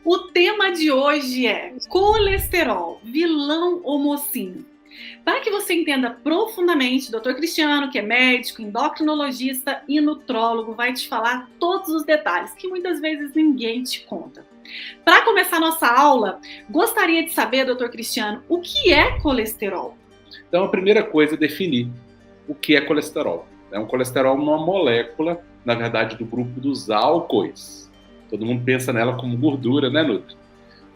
O tema de hoje é colesterol, vilão ou mocinho? Para que você entenda profundamente, Dr. Cristiano, que é médico, endocrinologista e nutrólogo, vai te falar todos os detalhes que muitas vezes ninguém te conta. Para começar nossa aula, gostaria de saber, Dr. Cristiano, o que é colesterol? Então, a primeira coisa é definir o que é colesterol. Um colesterol é uma molécula, na verdade, do grupo dos álcoois. Todo mundo pensa nela como gordura, né, Nutri?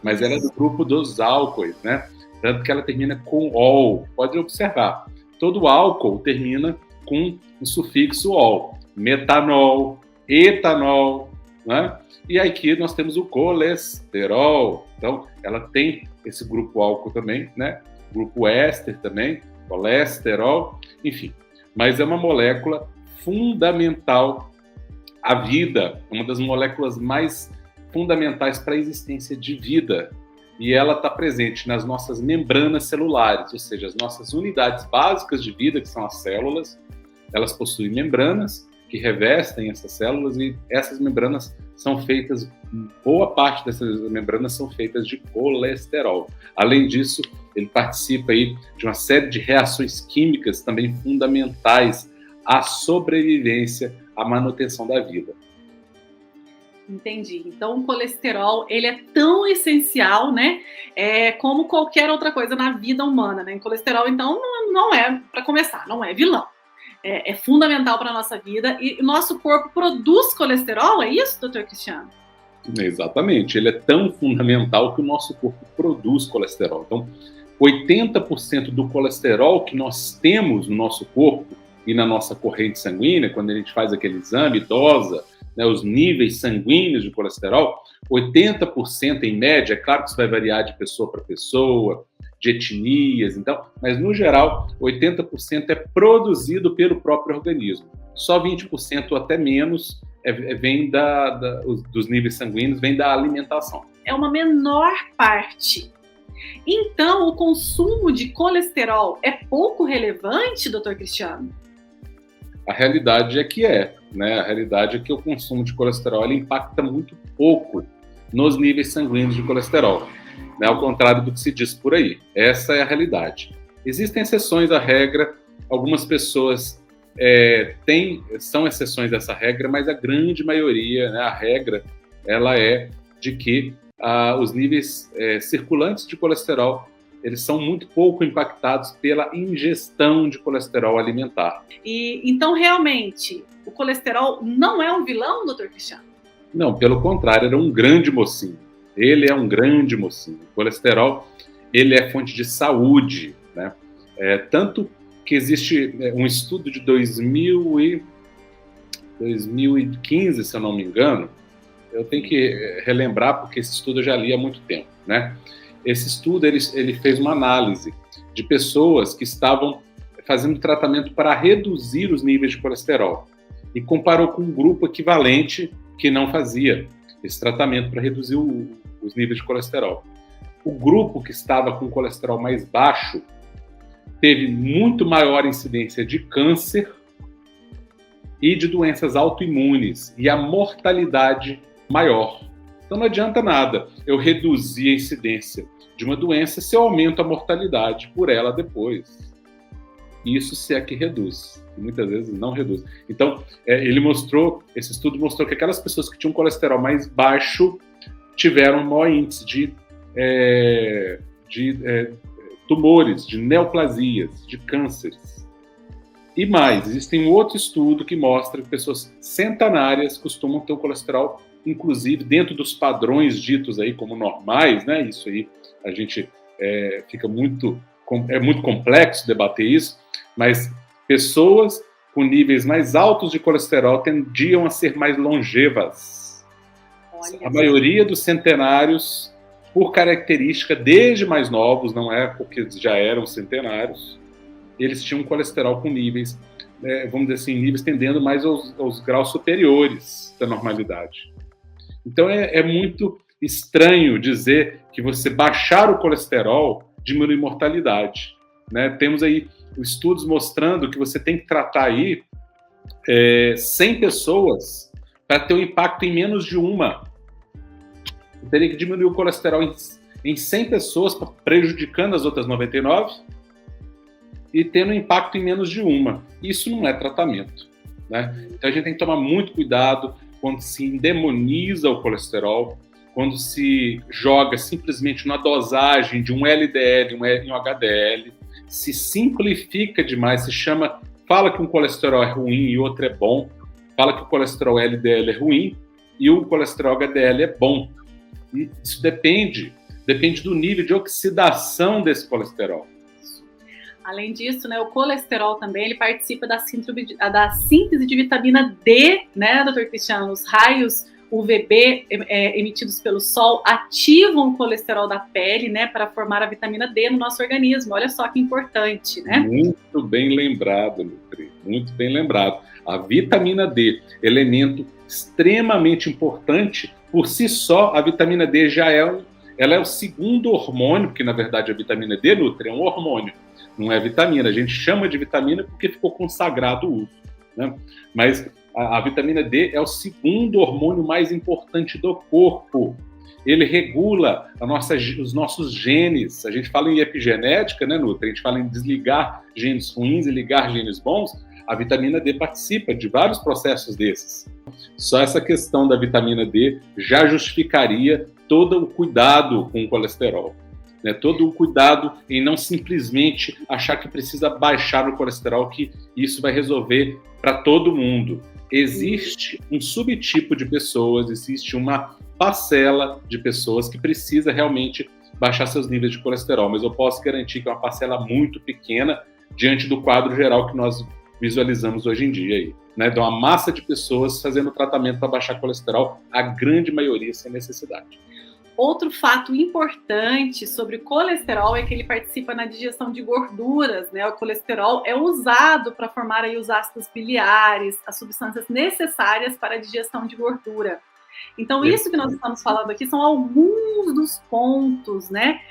Mas ela é do grupo dos álcoois, né? Tanto que ela termina com ol. Pode observar, todo álcool termina com o sufixo ol. Metanol, etanol, né? E aqui nós temos o colesterol. Então, ela tem esse grupo álcool também, né? Grupo éster também, colesterol, enfim. Mas é uma molécula fundamental à vida, uma das moléculas mais fundamentais para a existência de vida. E ela está presente nas nossas membranas celulares, ou seja, as nossas unidades básicas de vida, que são as células. Elas possuem membranas que revestem essas células e essas membranas são feitas, boa parte dessas membranas são feitas de colesterol. Além disso, ele participa aí de uma série de reações químicas também fundamentais à sobrevivência, à manutenção da vida. Entendi. Então, o colesterol, ele é tão essencial, né? Como qualquer outra coisa na vida humana, né? O colesterol, então, não é, para começar, não é vilão. É fundamental para a nossa vida e o nosso corpo produz colesterol, é isso, doutor Cristiano? Exatamente. Ele é tão fundamental que o nosso corpo produz colesterol. Então, 80% do colesterol que nós temos no nosso corpo e na nossa corrente sanguínea, quando a gente faz aquele exame, dosa, né, os níveis sanguíneos de colesterol, 80% em média, é claro que isso vai variar de pessoa para pessoa, de etnias, então, mas no geral, 80% é produzido pelo próprio organismo. Só 20% ou até menos vem dos níveis sanguíneos, vem da alimentação. É uma menor parte. Então, o consumo de colesterol é pouco relevante, doutor Cristiano? A realidade é que né? A realidade é que o consumo de colesterol ele impacta muito pouco nos níveis sanguíneos de colesterol, né? Ao contrário do que se diz por aí. Essa é a realidade. Existem exceções à regra, algumas pessoas são exceções dessa regra, mas a grande maioria, né, a regra, ela é de que os níveis circulantes de colesterol eles são muito pouco impactados pela ingestão de colesterol alimentar. E então, realmente, o colesterol não é um vilão, doutor Cristiano? Não, pelo contrário, ele é um grande mocinho. Ele é um grande mocinho. O colesterol, ele é fonte de saúde, né? Tanto que existe um estudo de 2015, se eu não me engano, eu tenho que relembrar porque esse estudo eu já li há muito tempo, né? Esse estudo ele fez uma análise de pessoas que estavam fazendo tratamento para reduzir os níveis de colesterol e comparou com um grupo equivalente que não fazia esse tratamento para reduzir os níveis de colesterol. O grupo que estava com colesterol mais baixo teve muito maior incidência de câncer e de doenças autoimunes e a mortalidade maior. Então não adianta nada eu reduzir a incidência de uma doença se eu aumento a mortalidade por ela depois. Isso se é que reduz, e muitas vezes não reduz. Então, esse estudo mostrou que aquelas pessoas que tinham colesterol mais baixo tiveram um maior índice de tumores, de neoplasias, de cânceres. E mais, existe um outro estudo que mostra que pessoas centenárias costumam ter o colesterol, inclusive dentro dos padrões ditos aí como normais, né? Isso aí a gente fica muito complexo debater isso, mas pessoas com níveis mais altos de colesterol tendiam a ser mais longevas. A maioria dos centenários, por característica, desde mais novos, não é porque já eram centenários, eles tinham colesterol com níveis, vamos dizer assim, níveis tendendo mais aos graus superiores da normalidade. Então é muito estranho dizer que você baixar o colesterol diminui mortalidade, né? Temos aí estudos mostrando que você tem que tratar aí 100 pessoas para ter um impacto em menos de uma. eu teria que diminuir o colesterol em 100 pessoas, prejudicando as outras 99 e tendo impacto em menos de uma. Isso não é tratamento, né? Então a gente tem que tomar muito cuidado quando se endemoniza o colesterol, quando se joga simplesmente na dosagem de um LDL e um HDL, se simplifica demais, fala que um colesterol é ruim e outro é bom, fala que o colesterol LDL é ruim e o colesterol HDL é bom. E isso depende do nível de oxidação desse colesterol. Além disso, né, o colesterol também ele participa da síntese de vitamina D, né, doutor Cristiano? Os raios UVB emitidos pelo sol ativam o colesterol da pele, né, para formar a vitamina D no nosso organismo. Olha só que importante, né? Muito bem lembrado, Nutri, muito bem lembrado. A vitamina D, elemento extremamente importante, por si só, a vitamina D ela é o segundo hormônio, porque na verdade a vitamina D, Nutri, é um hormônio, não é vitamina. A gente chama de vitamina porque ficou consagrado o uso, né? Mas a vitamina D é o segundo hormônio mais importante do corpo. Ele regula os nossos genes. A gente fala em epigenética, né, Nutri? A gente fala em desligar genes ruins e ligar genes bons. A vitamina D participa de vários processos desses. Só essa questão da vitamina D já justificaria todo o cuidado com o colesterol, né? Todo o cuidado em não simplesmente achar que precisa baixar o colesterol, que isso vai resolver para todo mundo. Existe um subtipo de pessoas, existe uma parcela de pessoas que precisa realmente baixar seus níveis de colesterol, mas eu posso garantir que é uma parcela muito pequena diante do quadro geral que nós visualizamos hoje em dia aí, né? Então, uma massa de pessoas fazendo tratamento para baixar colesterol, a grande maioria sem necessidade. Outro fato importante sobre o colesterol é que ele participa na digestão de gorduras, né? O colesterol é usado para formar aí os ácidos biliares, as substâncias necessárias para a digestão de gordura. Então, isso que nós estamos falando aqui são alguns dos pontos, né,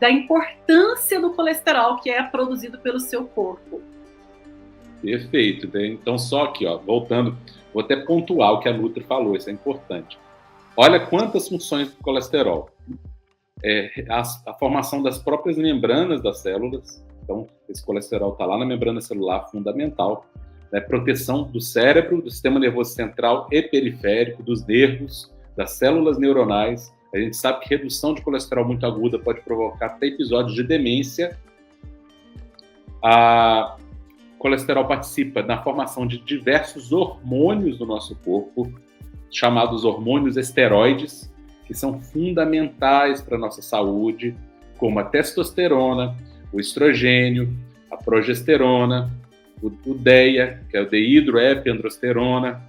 da importância do colesterol que é produzido pelo seu corpo. Perfeito. Então, só aqui, ó, voltando, vou até pontuar o que a Nutri falou, isso é importante. Olha quantas funções do colesterol. A formação das próprias membranas das células. Então, esse colesterol está lá na membrana celular, fundamental. Né? Proteção do cérebro, do sistema nervoso central e periférico, dos nervos, das células neuronais. A gente sabe que redução de colesterol muito aguda pode provocar até episódios de demência. O colesterol participa na formação de diversos hormônios do nosso corpo, chamados hormônios esteroides, que são fundamentais para a nossa saúde, como a testosterona, o estrogênio, a progesterona, o DEA, que é o deidroepiandrosterona,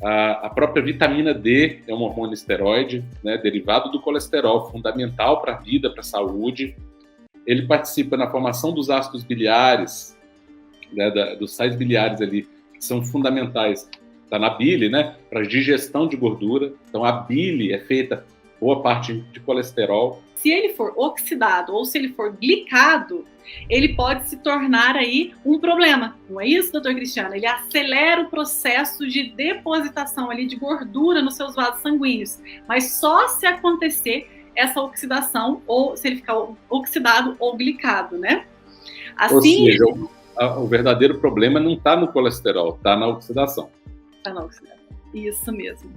a própria vitamina D é um hormônio esteroide, né, derivado do colesterol, fundamental para a vida, para a saúde. Ele participa na formação dos ácidos biliares, né, dos sais biliares ali, que são fundamentais. Está na bile, né, para digestão de gordura. Então, a bile é feita boa parte de colesterol. Se ele for oxidado ou se ele for glicado, ele pode se tornar aí um problema. Não é isso, doutor Cristiano? Ele acelera o processo de depositação ali de gordura nos seus vasos sanguíneos. Mas só se acontecer essa oxidação ou se ele ficar oxidado ou glicado, né? Assim, ou seja, o verdadeiro problema não está no colesterol, está na oxidação. Está na oxidação. Isso mesmo.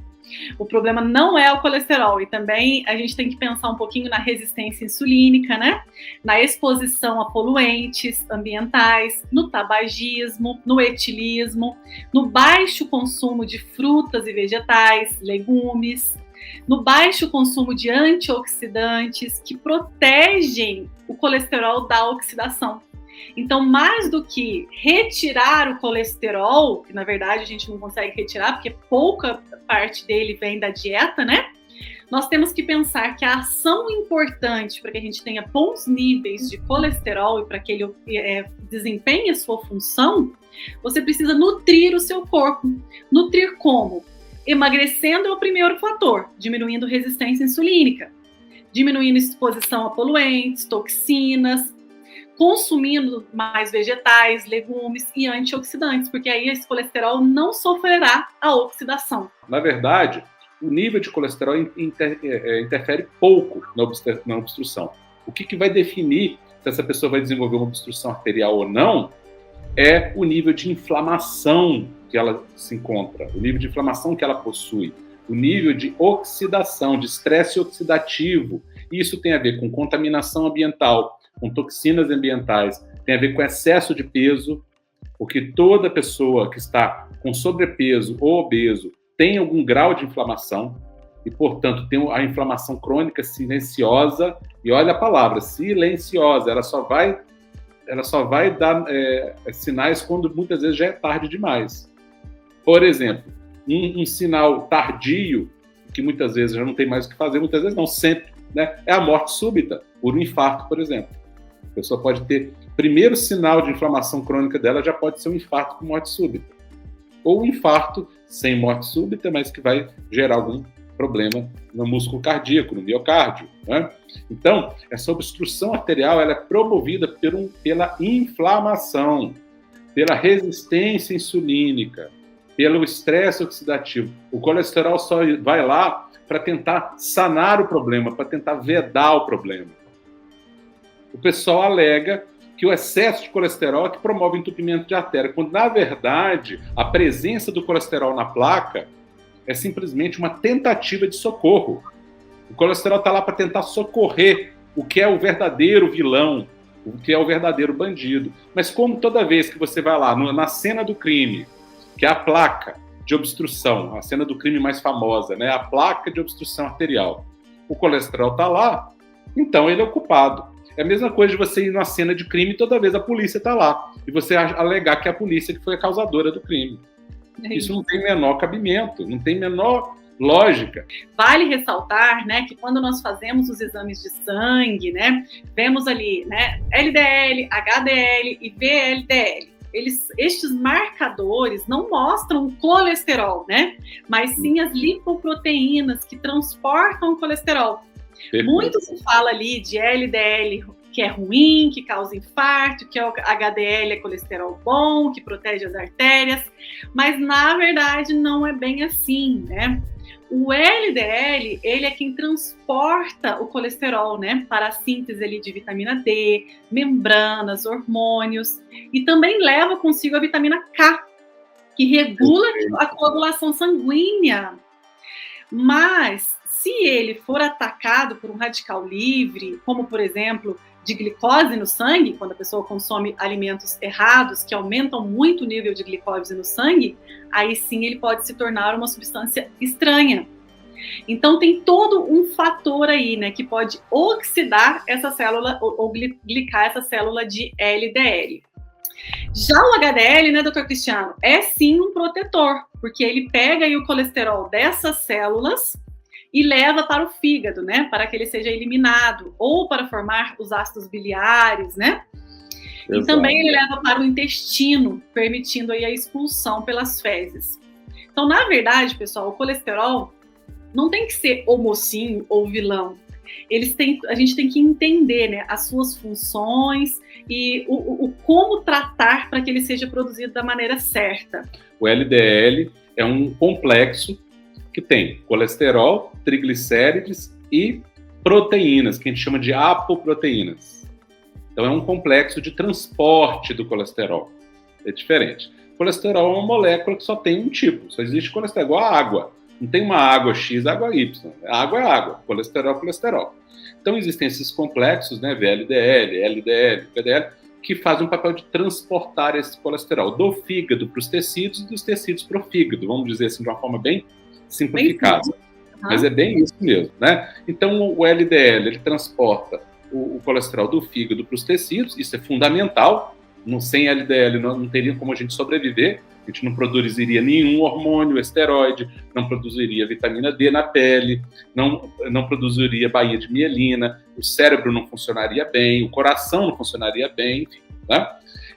O problema não é o colesterol, e também a gente tem que pensar um pouquinho na resistência insulínica, né? Na exposição a poluentes ambientais, no tabagismo, no etilismo, no baixo consumo de frutas e vegetais, legumes, no baixo consumo de antioxidantes que protegem o colesterol da oxidação. Então, mais do que retirar o colesterol, que na verdade a gente não consegue retirar, porque pouca parte dele vem da dieta, né? Nós temos que pensar que a ação importante para que a gente tenha bons níveis de colesterol e para que ele desempenhe a sua função, você precisa nutrir o seu corpo. Nutrir como? Emagrecendo é o primeiro fator, diminuindo resistência insulínica, diminuindo exposição a poluentes, toxinas, consumindo mais vegetais, legumes e antioxidantes, porque aí esse colesterol não sofrerá a oxidação. Na verdade, o nível de colesterol interfere pouco na obstrução. O que vai definir se essa pessoa vai desenvolver uma obstrução arterial ou não é o nível de inflamação que ela se encontra, o nível de inflamação que ela possui, o nível de oxidação, de estresse oxidativo. Isso tem a ver com contaminação ambiental, com toxinas ambientais, tem a ver com excesso de peso, porque toda pessoa que está com sobrepeso ou obeso tem algum grau de inflamação e, portanto, tem a inflamação crônica silenciosa, e olha a palavra, silenciosa, ela só vai dar sinais quando muitas vezes já é tarde demais. Por exemplo, um sinal tardio, que muitas vezes já não tem mais o que fazer, muitas vezes não, sempre, né? É a morte súbita, por um infarto, por exemplo. A pessoa pode ter, primeiro sinal de inflamação crônica dela já pode ser um infarto com morte súbita. Ou um infarto sem morte súbita, mas que vai gerar algum problema no músculo cardíaco, no miocárdio, né? Então, essa obstrução arterial ela é promovida pela inflamação, pela resistência insulínica, pelo estresse oxidativo. O colesterol só vai lá para tentar sanar o problema, para tentar vedar o problema. O pessoal alega que o excesso de colesterol é que promove o entupimento de artéria, quando, na verdade, a presença do colesterol na placa é simplesmente uma tentativa de socorro. O colesterol está lá para tentar socorrer o que é o verdadeiro vilão, o que é o verdadeiro bandido. Mas como toda vez que você vai lá na cena do crime, que é a placa de obstrução, a cena do crime mais famosa, né? A placa de obstrução arterial, o colesterol está lá, então ele é o culpado. É a mesma coisa de você ir numa cena de crime e toda vez a polícia está lá. E você alegar que é a polícia que foi a causadora do crime. Isso não tem menor cabimento, não tem menor lógica. Vale ressaltar, né, que quando nós fazemos os exames de sangue, né, vemos ali, né, LDL, HDL e VLDL. Estes marcadores não mostram o colesterol, né, mas sim as lipoproteínas que transportam o colesterol. Muito se fala ali de LDL que é ruim, que causa infarto, que o HDL é colesterol bom, que protege as artérias, mas na verdade não é bem assim, né? O LDL, ele é quem transporta o colesterol, né, para a síntese ali de vitamina D, membranas, hormônios, e também leva consigo a vitamina K, que regula a coagulação sanguínea. Mas se ele for atacado por um radical livre, como por exemplo, de glicose no sangue, quando a pessoa consome alimentos errados, que aumentam muito o nível de glicose no sangue, aí sim ele pode se tornar uma substância estranha. Então tem todo um fator aí, né, que pode oxidar essa célula ou glicar essa célula de LDL. Já o HDL, né, doutor Cristiano, é sim um protetor, porque ele pega aí o colesterol dessas células e leva para o fígado, né, para que ele seja eliminado, ou para formar os ácidos biliares, né? Exato. E também ele leva para o intestino, permitindo aí a expulsão pelas fezes. Então, na verdade, pessoal, o colesterol não tem que ser o mocinho ou o vilão. A gente tem que entender, né, as suas funções e o como tratar para que ele seja produzido da maneira certa. O LDL é um complexo que tem colesterol, triglicérides e proteínas, que a gente chama de apoproteínas. Então é um complexo de transporte do colesterol. É diferente. O colesterol é uma molécula que só tem um tipo, só existe colesterol, igual a água. Não tem uma água X, água Y. Água é água, colesterol é colesterol. Então existem esses complexos, né, VLDL, LDL, VDL, que fazem um papel de transportar esse colesterol do fígado para os tecidos e dos tecidos para o fígado, vamos dizer assim, de uma forma bem simplificada. Mas é bem isso mesmo, né? Então o LDL, ele transporta o colesterol do fígado para os tecidos, isso é fundamental. Sem LDL não teria como a gente sobreviver, a gente não produziria nenhum hormônio, esteroide, não produziria vitamina D na pele, não produziria baía de mielina, o cérebro não funcionaria bem, o coração não funcionaria bem, enfim, né?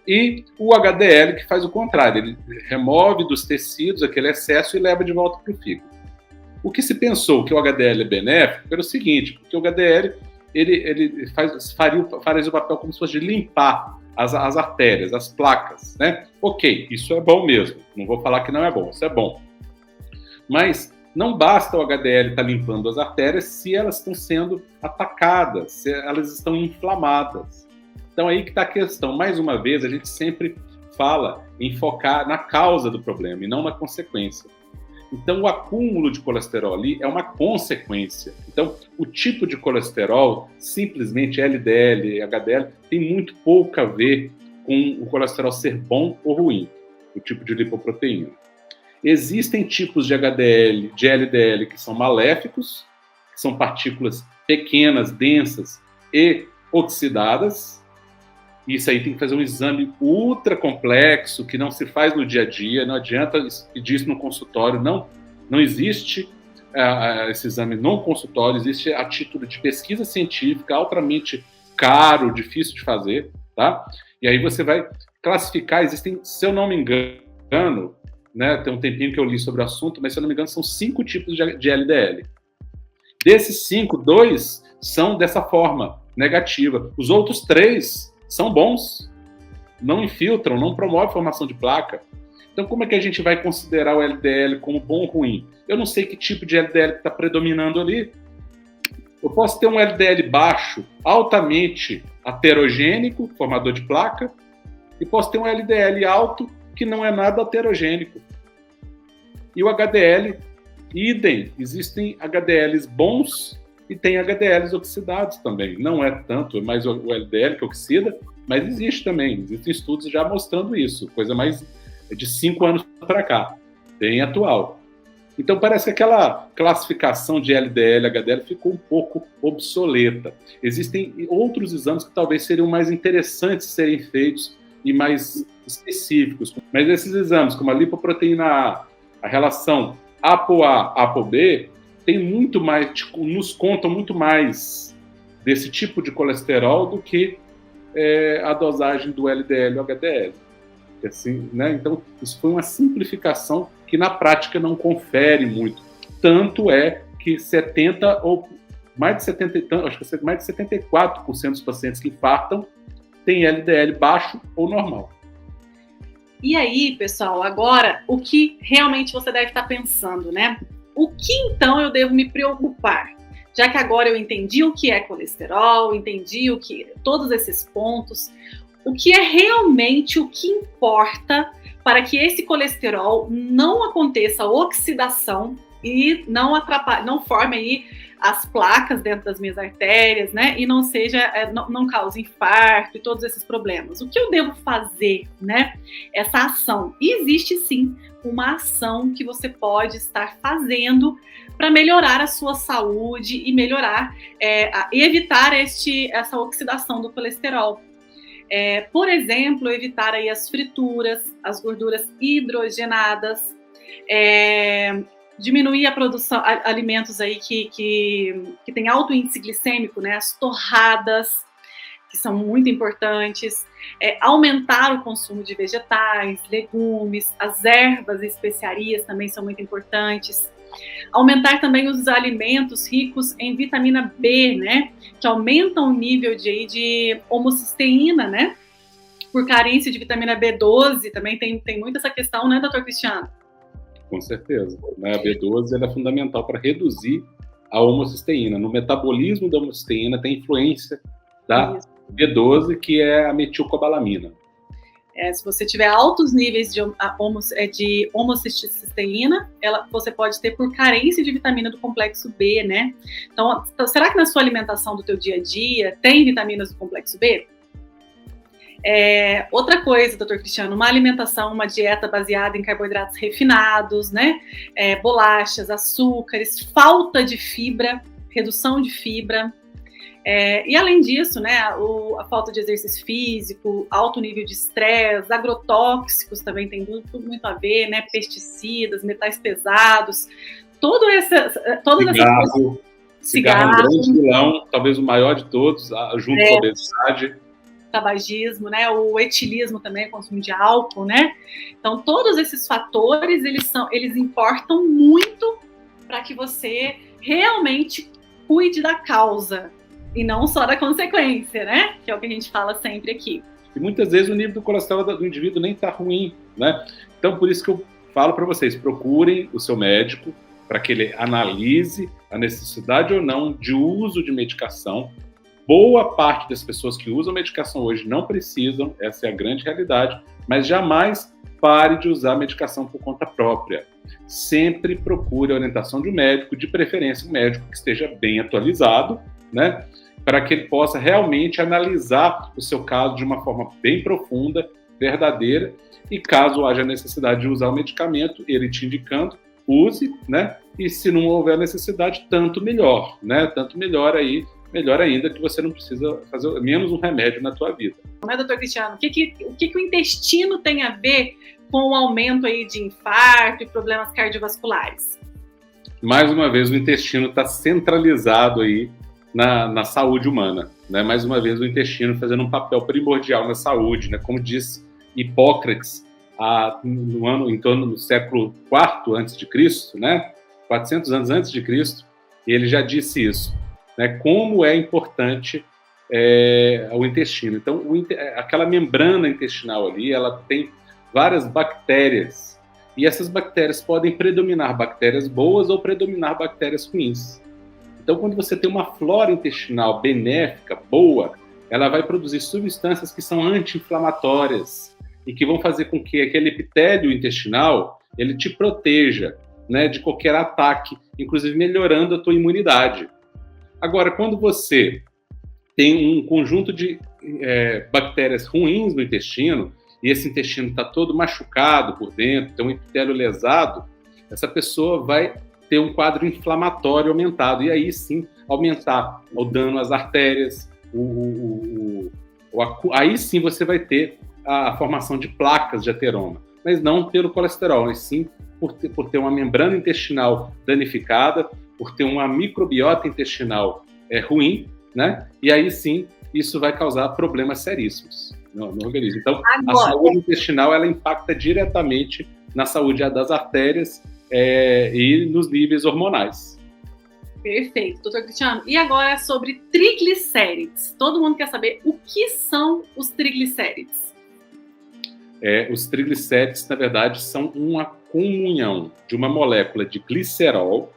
E o HDL que faz o contrário, ele remove dos tecidos aquele excesso e leva de volta para o fígado. O que se pensou que o HDL é benéfico era o seguinte, porque o HDL ele faria o papel como se fosse de limpar as artérias, as placas, né? Ok, isso é bom mesmo, não vou falar que não é bom, isso é bom. Mas não basta o HDL estar limpando as artérias se elas estão sendo atacadas, se elas estão inflamadas. Então aí que está a questão. Mais uma vez, a gente sempre fala em focar na causa do problema e não na consequência. Então o acúmulo de colesterol ali é uma consequência. Então o tipo de colesterol, simplesmente LDL, HDL, tem muito pouco a ver com o colesterol ser bom ou ruim, o tipo de lipoproteína. Existem tipos de HDL, de LDL que são maléficos, que são partículas pequenas, densas e oxidadas. Isso aí tem que fazer um exame ultra complexo, que não se faz no dia a dia, não adianta pedir isso no consultório, não existe esse exame no consultório, existe a título de pesquisa científica, altamente caro, difícil de fazer, tá? E aí você vai classificar, existem, se eu não me engano, né, tem um tempinho que eu li sobre o assunto, mas se eu não me engano são 5 tipos de LDL. Desses 5, 2 são dessa forma, negativa. Os outros 3 são bons, não infiltram, não promovem formação de placa. Então, como é que a gente vai considerar o LDL como bom ou ruim? Eu não sei que tipo de LDL está predominando ali. Eu posso ter um LDL baixo, altamente aterogênico, formador de placa, e posso ter um LDL alto, que não é nada aterogênico. E o HDL, idem, existem HDLs bons e tem HDLs oxidados também. Não é tanto, é mais o LDL que oxida, mas existe também. Existem estudos já mostrando isso, coisa mais de 5 anos para cá, bem atual. Então parece que aquela classificação de LDL, HDL ficou um pouco obsoleta. Existem outros exames que talvez seriam mais interessantes serem feitos e mais específicos. Mas esses exames, como a lipoproteína A, a relação ApoA, ApoB, tem muito mais, nos contam muito mais desse tipo de colesterol do que a dosagem do LDL ou HDL. Assim, né? Então, isso foi uma simplificação que na prática não confere muito. Tanto é que 70 ou mais de 70, acho que mais de 74% dos pacientes que infartam têm LDL baixo ou normal. E aí, pessoal, agora o que realmente você deve estar pensando, né? O que então eu devo me preocupar? Já que agora eu entendi o que é colesterol, entendi todos esses pontos, o que é realmente o que importa para que esse colesterol não aconteça oxidação e não atrapalhe, não forme aí as placas dentro das minhas artérias, né? E não cause infarto e todos esses problemas. O que eu devo fazer, né? Essa ação. E existe sim uma ação que você pode estar fazendo para melhorar a sua saúde e melhorar, evitar essa oxidação do colesterol. Por exemplo, evitar aí as frituras, as gorduras hidrogenadas, diminuir a produção, alimentos aí que tem alto índice glicêmico, né? As torradas, que são muito importantes, aumentar o consumo de vegetais, legumes, as ervas e especiarias também são muito importantes. Aumentar também os alimentos ricos em vitamina B, né? Que aumentam o nível de homocisteína, né? Por carência de vitamina B12, também tem muito essa questão, né, doutor Cristiano? Com certeza. A B12 ela é fundamental para reduzir a homocisteína. No metabolismo da homocisteína tem influência da B12, que é a metilcobalamina. Se você tiver altos níveis de homocisteína, você pode ter por carência de vitamina do complexo B, né? Então, será que na sua alimentação do teu dia a dia tem vitaminas do complexo B? Outra coisa, doutor Cristiano, uma dieta baseada em carboidratos refinados, né? Bolachas, açúcares, falta de fibra, redução de fibra. E além disso, né, a falta de exercício físico, alto nível de estresse, agrotóxicos também tem tudo muito a ver, né? Pesticidas, metais pesados, todas essas coisas. Cigarro é um grande vilão, talvez o maior de todos, junto com a obesidade. Tabagismo, né? O etilismo também, o consumo de álcool, né? Então, todos esses fatores, eles importam muito para que você realmente cuide da causa e não só da consequência, né? Que é o que a gente fala sempre aqui. E muitas vezes o nível do colesterol do indivíduo nem está ruim, né? Então, por isso que eu falo para vocês, procurem o seu médico, para que ele analise a necessidade ou não de uso de medicação. Boa parte das pessoas que usam medicação hoje não precisam, essa é a grande realidade, mas jamais pare de usar medicação por conta própria. Sempre procure a orientação de um médico, de preferência um médico que esteja bem atualizado, né, para que ele possa realmente analisar o seu caso de uma forma bem profunda, verdadeira, e caso haja necessidade de usar o medicamento, ele te indicando, use, né, e se não houver necessidade, tanto melhor, né, tanto melhor aí, melhor ainda que você não precisa fazer menos um remédio na tua vida. Não é, doutor Cristiano? O que o intestino tem a ver com o aumento aí de infarto e problemas cardiovasculares? Mais uma vez, o intestino está centralizado aí na saúde humana, né? Mais uma vez, o intestino fazendo um papel primordial na saúde, né? Como diz Hipócrates, em torno do século IV a.C., né? 400 anos antes de Cristo, ele já disse isso, né? Como é importante o intestino. Então, aquela membrana intestinal ali, ela tem várias bactérias, e essas bactérias podem predominar bactérias boas ou predominar bactérias ruins. Então, quando você tem uma flora intestinal benéfica, boa, ela vai produzir substâncias que são anti-inflamatórias e que vão fazer com que aquele epitélio intestinal ele te proteja, né, de qualquer ataque, inclusive melhorando a tua imunidade. Agora, quando você tem um conjunto de bactérias ruins no intestino, e esse intestino está todo machucado por dentro, tem um epitélio lesado, essa pessoa vai ter um quadro inflamatório aumentado, e aí sim aumentar o dano às artérias, aí sim você vai ter a formação de placas de ateroma, mas não pelo colesterol, mas sim por ter uma membrana intestinal danificada, por ter uma microbiota intestinal ruim, né? E aí sim isso vai causar problemas seríssimos no organismo. Então, a saúde intestinal ela impacta diretamente na saúde das artérias e nos níveis hormonais. Perfeito, doutor Cristiano. E agora sobre triglicérides. Todo mundo quer saber o que são os triglicérides. Os triglicérides, na verdade, são uma comunhão de uma molécula de glicerol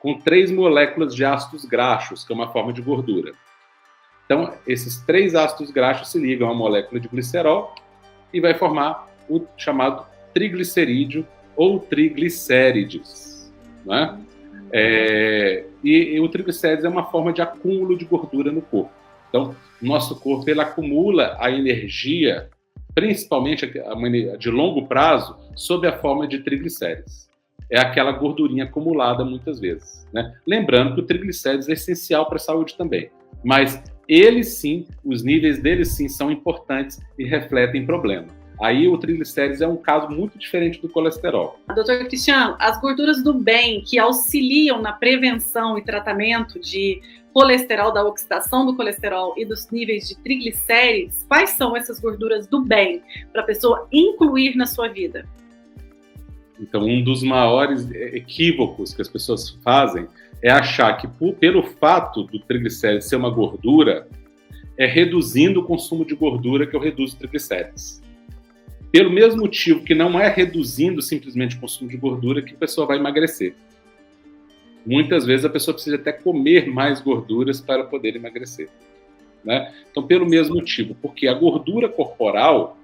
com 3 moléculas de ácidos graxos, que é uma forma de gordura. Então, esses 3 ácidos graxos se ligam à molécula de glicerol e vai formar o chamado triglicerídeo ou triglicérides, né? E o triglicérides é uma forma de acúmulo de gordura no corpo. Então, o nosso corpo ele acumula a energia, principalmente a de longo prazo, sob a forma de triglicérides. É aquela gordurinha acumulada muitas vezes, né? Lembrando que o triglicérides é essencial para a saúde também, mas eles sim, os níveis deles sim são importantes e refletem problema. Aí o triglicérides é um caso muito diferente do colesterol. Doutor Cristiano, as gorduras do bem que auxiliam na prevenção e tratamento de colesterol, da oxidação do colesterol e dos níveis de triglicérides, quais são essas gorduras do bem para a pessoa incluir na sua vida? Então, um dos maiores equívocos que as pessoas fazem é achar que, pelo fato do triglicérides ser uma gordura, é reduzindo o consumo de gordura que eu reduzo triglicérides. Pelo mesmo motivo que não é reduzindo simplesmente o consumo de gordura que a pessoa vai emagrecer. Muitas vezes a pessoa precisa até comer mais gorduras para poder emagrecer, né? Então, pelo mesmo motivo, porque a gordura corporal,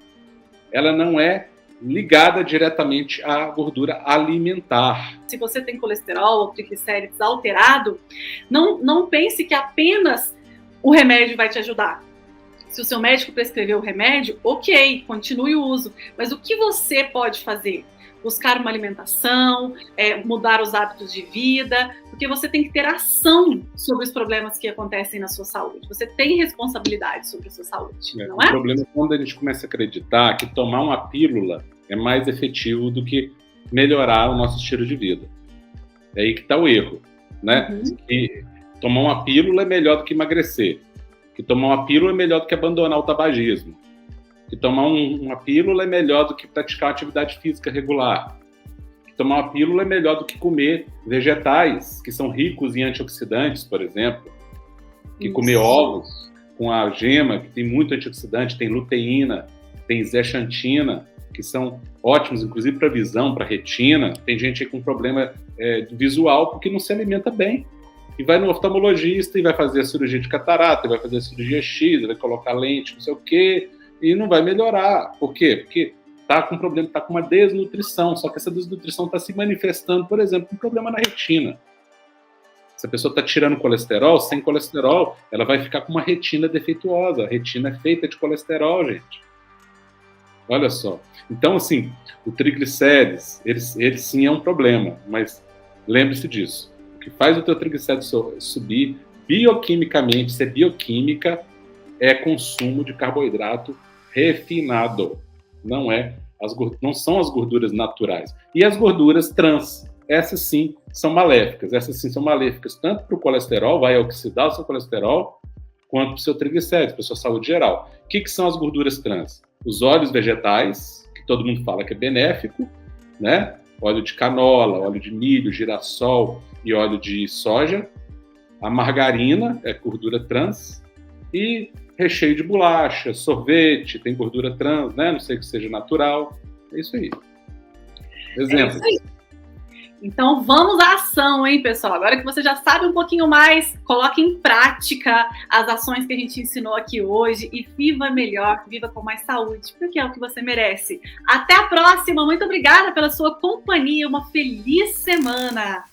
ela não é ligada diretamente à gordura alimentar. Se você tem colesterol ou triglicérides alterado, não pense que apenas o remédio vai te ajudar. Se o seu médico prescreveu o remédio, ok, continue o uso. Mas o que você pode fazer? Buscar uma alimentação, mudar os hábitos de vida, porque você tem que ter ação sobre os problemas que acontecem na sua saúde. Você tem responsabilidade sobre a sua saúde, não é? O problema é quando a gente começa a acreditar que tomar uma pílula é mais efetivo do que melhorar o nosso estilo de vida. É aí que está o erro, né? Que tomar uma pílula é melhor do que emagrecer. Que tomar uma pílula é melhor do que abandonar o tabagismo. Que tomar uma pílula é melhor do que praticar uma atividade física regular. Que tomar uma pílula é melhor do que comer vegetais, que são ricos em antioxidantes, por exemplo. Que comer ovos com a gema, que tem muito antioxidante, tem luteína, tem zeaxantina, que são ótimos, inclusive para visão, para retina. Tem gente aí com problema visual porque não se alimenta bem. E vai no oftalmologista e vai fazer a cirurgia de catarata, vai fazer a cirurgia X, vai colocar lente, não sei o quê, e não vai melhorar. Por quê? Porque está com problema, está com uma desnutrição, só que essa desnutrição está se manifestando, por exemplo, com um problema na retina. Se a pessoa está tirando colesterol, sem colesterol, ela vai ficar com uma retina defeituosa. A retina é feita de colesterol, gente. Olha só. Então, assim, o triglicérides, ele sim é um problema, mas lembre-se disso. O que faz o teu triglicérides subir bioquimicamente, se é bioquímica, é consumo de carboidrato refinado. Não são as gorduras naturais. E as gorduras trans, essas sim são maléficas. Essas sim são maléficas tanto para o colesterol, vai oxidar o seu colesterol, quanto para o seu triglicérides, para a sua saúde geral. O que são as gorduras trans? Os óleos vegetais, que todo mundo fala que é benéfico, né? Óleo de canola, óleo de milho, girassol e óleo de soja. A margarina é gordura trans. E recheio de bolacha, sorvete, tem gordura trans, né? Não sei que seja natural. É isso aí. Exemplo. É isso aí. Então vamos à ação, hein, pessoal? Agora que você já sabe um pouquinho mais, coloque em prática as ações que a gente ensinou aqui hoje e viva melhor, viva com mais saúde, porque é o que você merece. Até a próxima, muito obrigada pela sua companhia, uma feliz semana!